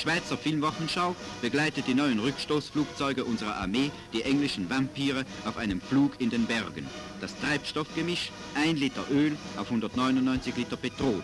Schweizer Filmwochenschau begleitet die neuen Rückstoßflugzeuge unserer Armee die englischen Vampire auf einem Flug in den Bergen. Das Treibstoffgemisch 1 Liter Öl auf 199 Liter Petrol.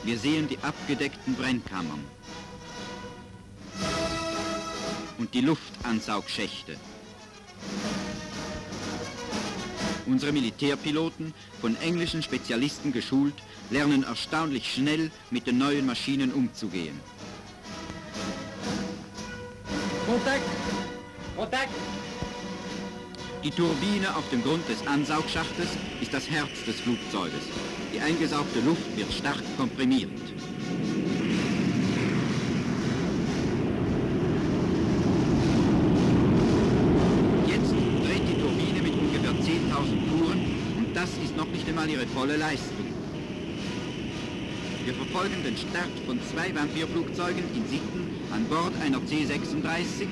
Wir sehen die abgedeckten Brennkammern und die Luftansaugschächte. Unsere Militärpiloten, von englischen Spezialisten geschult, lernen erstaunlich schnell mit den neuen Maschinen umzugehen. Kontakt! Kontakt! Die Turbine auf dem Grund des Ansaugschachtes ist das Herz des Flugzeuges. Die eingesaugte Luft wird stark komprimiert. Jetzt dreht die Turbine mit ungefähr 10.000 Touren und das ist noch nicht einmal ihre volle Leistung. Wir verfolgen den Start von 2 Vampirflugzeugen in Sitten an Bord einer C-36.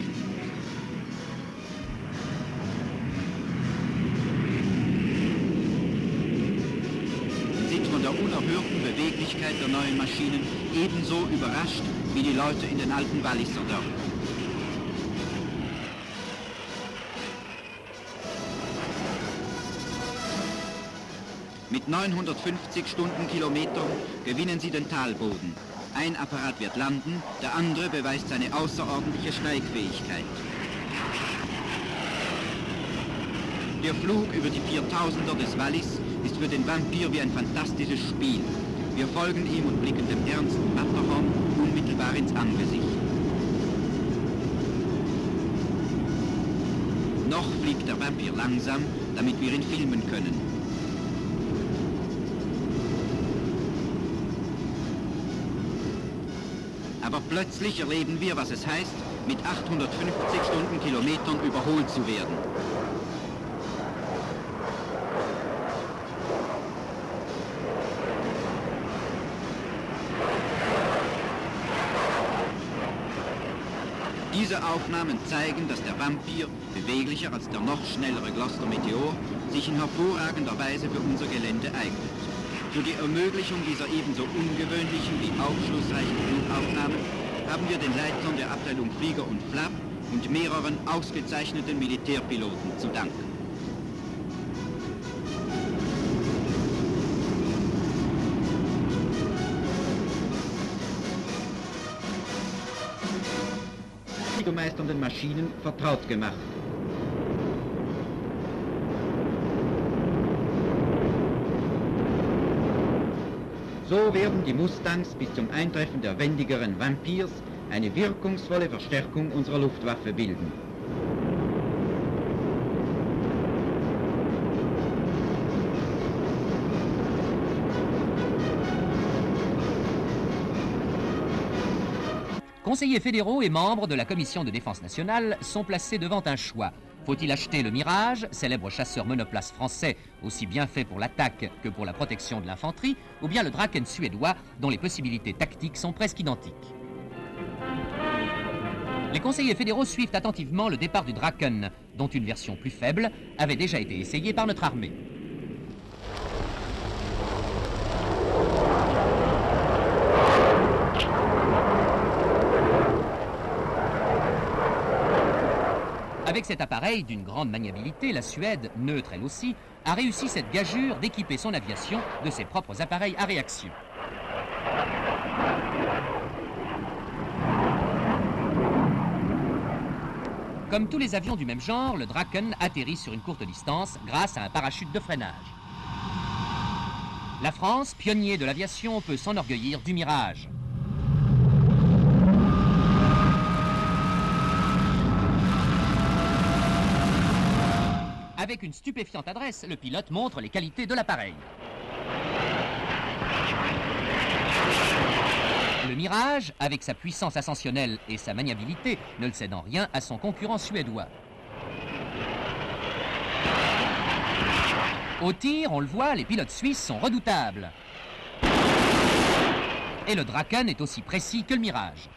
Wir sind von der unerhörten Beweglichkeit der neuen Maschinen ebenso überrascht wie die Leute in den alten Walliser Dörfern. Mit 950 Stundenkilometern gewinnen sie den Talboden. Ein Apparat wird landen, der andere beweist seine außerordentliche Steigfähigkeit. Der Flug über die 4000er des Wallis ist für den Vampir wie ein fantastisches Spiel. Wir folgen ihm und blicken dem ernsten Matterhorn unmittelbar ins Angesicht. Noch fliegt der Vampir langsam, damit wir ihn filmen können. Aber plötzlich erleben wir, was es heißt, mit 850 Stundenkilometern überholt zu werden. Diese Aufnahmen zeigen, dass der Vampir, beweglicher als der noch schnellere Gloster Meteor, sich in hervorragender Weise für unser Gelände eignet. Für die Ermöglichung dieser ebenso ungewöhnlichen wie aufschlussreichen Flugaufnahmen haben wir den Leitern der Abteilung Flieger und Flap und mehreren ausgezeichneten Militärpiloten zu danken. Fliegermeisternden Maschinen vertraut gemacht. So werden die Mustangs bis zum Eintreffen der wendigeren Vampirs eine wirkungsvolle Verstärkung unserer Luftwaffe bilden. Conseillers fédéraux et membres de la Commission de défense nationale sont placés devant un choix. Faut-il acheter le Mirage, célèbre chasseur monoplace français aussi bien fait pour l'attaque que pour la protection de l'infanterie, ou bien le Draken suédois dont les possibilités tactiques sont presque identiques? Les conseillers fédéraux suivent attentivement le départ du Draken, dont une version plus faible avait déjà été essayée par notre armée. Avec cet appareil d'une grande maniabilité, la Suède, neutre elle aussi, a réussi cette gageure d'équiper son aviation de ses propres appareils à réaction. Comme tous les avions du même genre, le Draken atterrit sur une courte distance grâce à un parachute de freinage. La France, pionnier de l'aviation, peut s'enorgueillir du Mirage. Avec une stupéfiante adresse, le pilote montre les qualités de l'appareil. Le Mirage, avec sa puissance ascensionnelle et sa maniabilité, ne le cède en rien à son concurrent suédois. Au tir, on le voit, les pilotes suisses sont redoutables. Et le Draken est aussi précis que le Mirage.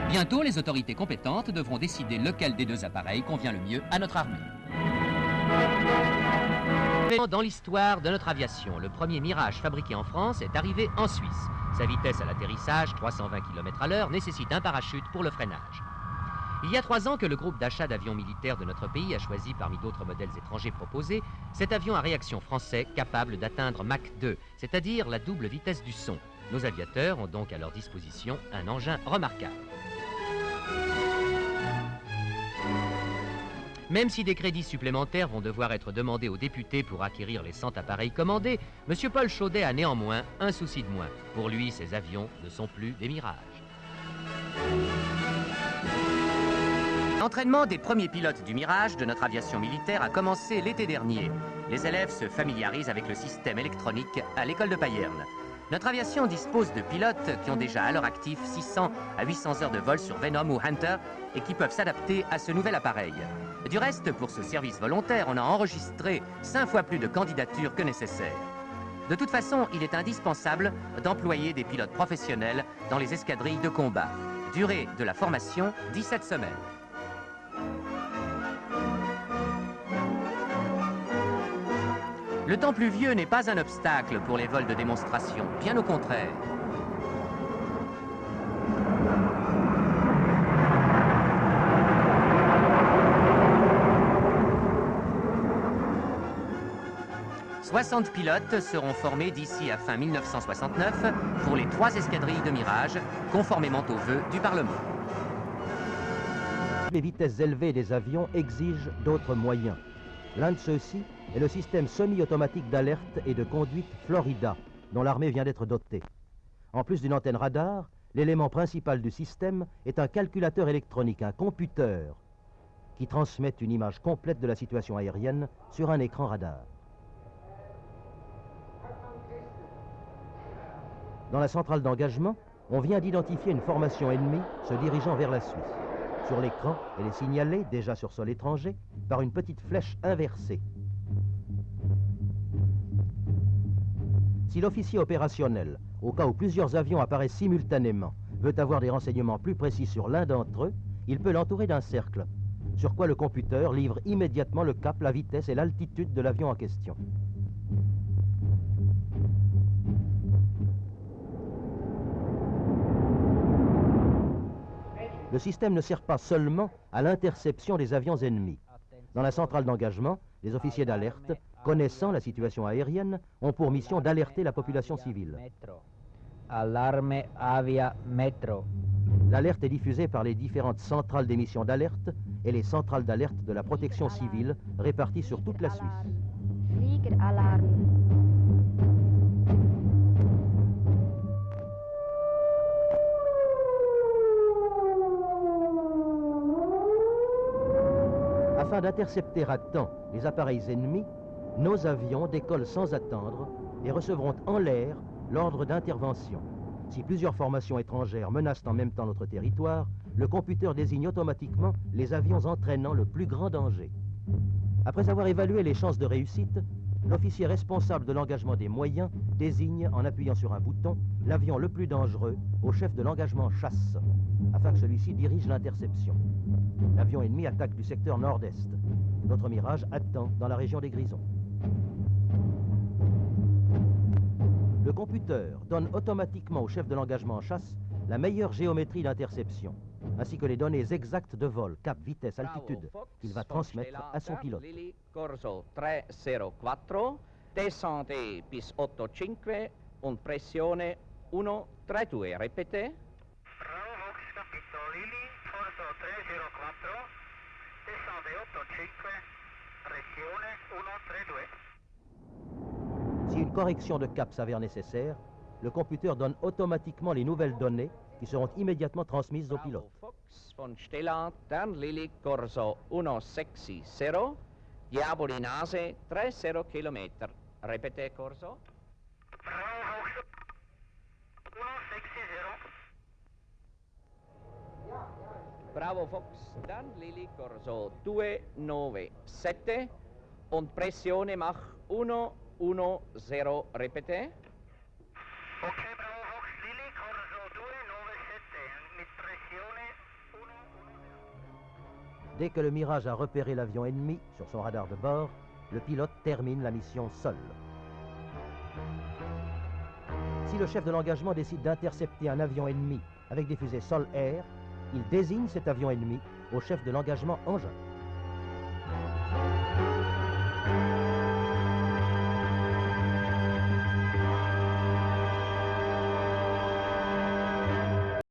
Bientôt, les autorités compétentes devront décider lequel des deux appareils convient le mieux à notre armée. Dans l'histoire de notre aviation, le premier Mirage fabriqué en France est arrivé en Suisse. Sa vitesse à l'atterrissage, 320 km à l'heure, nécessite un parachute pour le freinage. Il y a 3 ans que le groupe d'achat d'avions militaires de notre pays a choisi parmi d'autres modèles étrangers proposés cet avion à réaction français capable d'atteindre Mach 2, c'est-à-dire la double vitesse du son. Nos aviateurs ont donc à leur disposition un engin remarquable. Même si des crédits supplémentaires vont devoir être demandés aux députés pour acquérir les 100 appareils commandés, M. Paul Chaudet a néanmoins un souci de moins. Pour lui, ces avions ne sont plus des mirages. L'entraînement des premiers pilotes du Mirage de notre aviation militaire a commencé l'été dernier. Les élèves se familiarisent avec le système électronique à l'école de Payerne. Notre aviation dispose de pilotes qui ont déjà à leur actif 600 à 800 heures de vol sur Venom ou Hunter et qui peuvent s'adapter à ce nouvel appareil. Du reste, pour ce service volontaire, on a enregistré 5 fois plus de candidatures que nécessaire. De toute façon, il est indispensable d'employer des pilotes professionnels dans les escadrilles de combat. Durée de la formation, 17 semaines. Le temps pluvieux n'est pas un obstacle pour les vols de démonstration, bien au contraire. « 60 pilotes seront formés d'ici à fin 1969 pour les 3 escadrilles de Mirage, conformément aux vœux du Parlement. » Les vitesses élevées des avions exigent d'autres moyens. L'un de ceux-ci est le système semi-automatique d'alerte et de conduite Florida, dont l'armée vient d'être dotée. En plus d'une antenne radar, l'élément principal du système est un calculateur électronique, un computeur, qui transmet une image complète de la situation aérienne sur un écran radar. Dans la centrale d'engagement, on vient d'identifier une formation ennemie se dirigeant vers la Suisse. Sur l'écran, elle est signalée, déjà sur sol étranger, par une petite flèche inversée. Si l'officier opérationnel, au cas où plusieurs avions apparaissent simultanément, veut avoir des renseignements plus précis sur l'un d'entre eux, il peut l'entourer d'un cercle, sur quoi le computer livre immédiatement le cap, la vitesse et l'altitude de l'avion en question. Le système ne sert pas seulement à l'interception des avions ennemis. Dans la centrale d'engagement, les officiers d'alerte, connaissant la situation aérienne, ont pour mission d'alerter la population civile. Alarme avia metro. L'alerte est diffusée par les différentes centrales d'émission d'alerte et les centrales d'alerte de la protection civile réparties sur toute la Suisse. Fliegeralarm. Afin d'intercepter à temps les appareils ennemis, nos avions décollent sans attendre et recevront en l'air l'ordre d'intervention. Si plusieurs formations étrangères menacent en même temps notre territoire, le computer désigne automatiquement les avions entraînant le plus grand danger. Après avoir évalué les chances de réussite, l'officier responsable de l'engagement des moyens désigne, en appuyant sur un bouton, l'avion le plus dangereux au chef de l'engagement chasse, afin que celui-ci dirige l'interception. L'avion ennemi attaque du secteur nord-est. Notre Mirage attend dans la région des Grisons. Le computer donne automatiquement au chef de l'engagement en chasse la meilleure géométrie d'interception, ainsi que les données exactes de vol, cap, vitesse, altitude, qu'il va transmettre à son pilote. Lily Corso 304, descente bis 85, und pressione 132, répétez. Bravo Fox, capito Lily Corso 304, descente 85, pressione 132. Si une correction de cap s'avère nécessaire, le computer donne automatiquement les nouvelles données qui seront immédiatement transmises au pilote. Bravo Fox von Stella, dann Lily Corso 160, Diaboli Nase 30 km. Répétez Corso. Bravo Fox, 160. Bravo Fox, dann Lily Corso 297 und pressione Mach 110, répétez. Ok, bravo Fox, Lily Corso 297, mit pressione 110. Dès que le Mirage a repéré l'avion ennemi sur son radar de bord, le pilote termine la mission seul. Si le chef de l'engagement décide d'intercepter un avion ennemi avec des fusées sol-air, il désigne cet avion ennemi au chef de l'engagement engin.